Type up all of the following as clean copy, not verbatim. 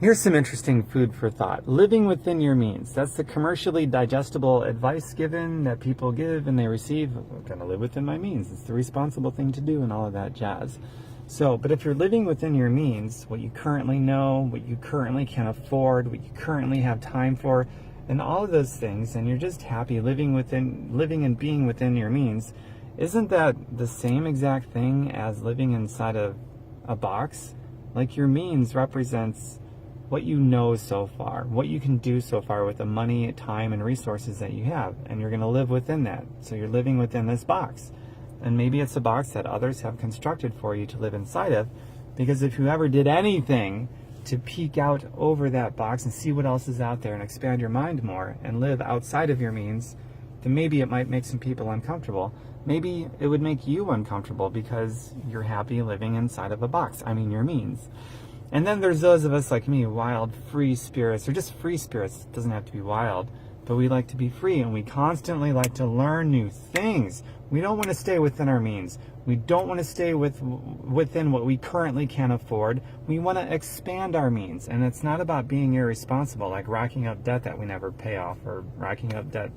Here's some interesting food for thought. Living within your means. That's the commercially digestible advice given that people give and they receive. I'm going to live within my means. It's the responsible thing to do and all of that jazz. So, but if you're living within your means, what you currently know, what you currently can afford, what you currently have time for, and all of those things, and you're just happy living and being within your means, isn't that the same exact thing as living inside of a box? Like your means represents what you know so far, what you can do so far with the money, time, and resources that you have, and you're going to live within that. So you're living within this box. And maybe it's a box that others have constructed for you to live inside of, because if you ever did anything to peek out over that box and see what else is out there and expand your mind more and live outside of your means, then maybe it might make some people uncomfortable. Maybe it would make you uncomfortable because you're happy living inside of a box. I mean, your means. And then there's those of us like me, wild, free spirits, or just free spirits. It doesn't have to be wild, but we like to be free, and we constantly like to learn new things. We don't want to stay within our means. We don't want to stay within what we currently can afford. We want to expand our means, and it's not about being irresponsible, like racking up debt that we never pay off, or racking up debt,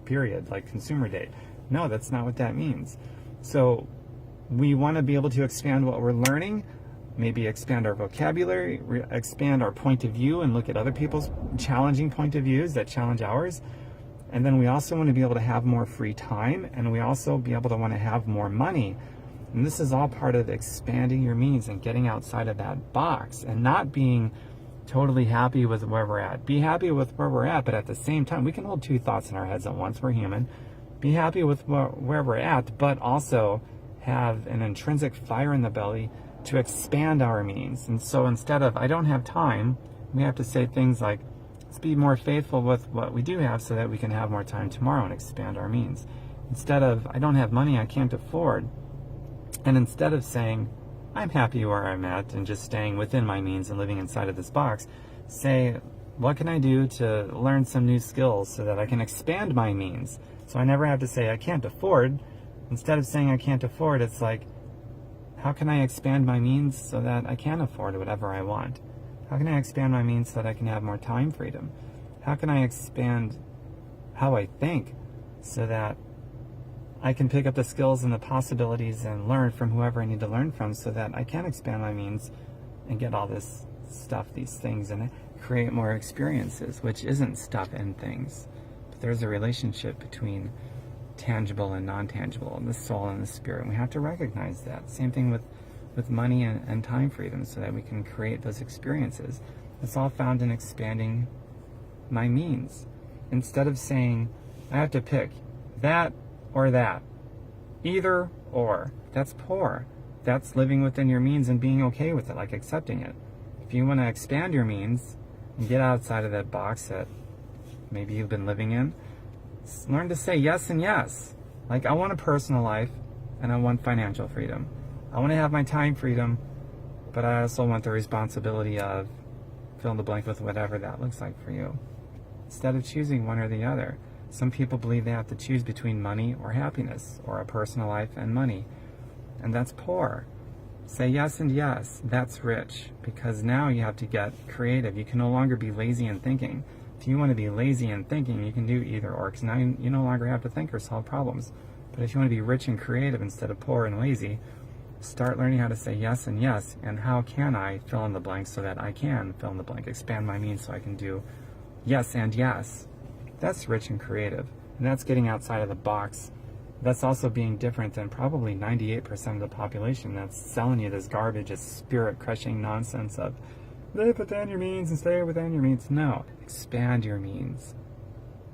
period, like consumer debt. No, that's not what that means. So we want to be able to expand what we're learning, maybe expand our vocabulary, expand our point of view and look at other people's challenging point of views that challenge ours. And then we also want to be able to have more free time, and we also be able to want to have more money. And this is all part of expanding your means and getting outside of that box and not being totally happy with where we're at. Be happy with where we're at, but at the same time, we can hold two thoughts in our heads at once. We're human. Be happy with where we're at, but also have an intrinsic fire in the belly to expand our means. And so instead of, I don't have time, we have to say things like, let's be more faithful with what we do have so that we can have more time tomorrow and expand our means. Instead of, I don't have money, I can't afford. And instead of saying, I'm happy where I'm at and just staying within my means and living inside of this box, say, what can I do to learn some new skills so that I can expand my means? So I never have to say, I can't afford. Instead of saying I can't afford, it's like, how can I expand my means so that I can afford whatever I want? How can I expand my means so that I can have more time freedom? How can I expand how I think so that I can pick up the skills and the possibilities and learn from whoever I need to learn from so that I can expand my means and get all this stuff, these things, and create more experiences, which isn't stuff and things. But there's a relationship between tangible and non-tangible, and the soul and the spirit. And we have to recognize that. Same thing with money and time freedom so that we can create those experiences. It's all found in expanding my means. Instead of saying, I have to pick that or that, either or, that's poor. That's living within your means and being okay with it, like accepting it. If you want to expand your means and get outside of that box that maybe you've been living in, learn to say yes and yes. Like, I want a personal life and I want financial freedom. I want to have my time freedom, but I also want the responsibility of fill in the blank with whatever that looks like for you. Instead of choosing one or the other. Some people believe they have to choose between money or happiness, or a personal life and money. And that's poor. Say yes and yes. That's rich, because now you have to get creative. You can no longer be lazy in thinking. If you want to be lazy in thinking, you can do either or, because now you no longer have to think or solve problems. But if you want to be rich and creative instead of poor and lazy, start learning how to say yes and yes, and how can I fill in the blank so that I can fill in the blank, expand my means so I can do yes and yes. That's rich and creative, and that's getting outside of the box. That's also being different than probably 98% of the population that's selling you this garbage, this spirit-crushing nonsense of live within your means and stay within your means. No, expand your means.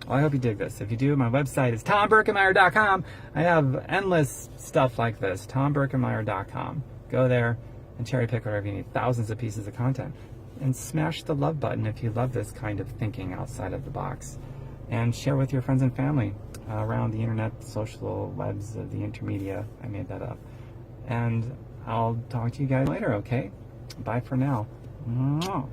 Well, I hope you dig this. If you do, my website is TomBerkemeyer.com. I have endless stuff like this, TomBerkemeyer.com. Go there and cherry pick whatever you need. Thousands of pieces of content. And smash the love button if you love this kind of thinking outside of the box. And share with your friends and family around the internet, social webs of the intermedia. I made that up. And I'll talk to you guys later, okay? Bye for now. Mwah.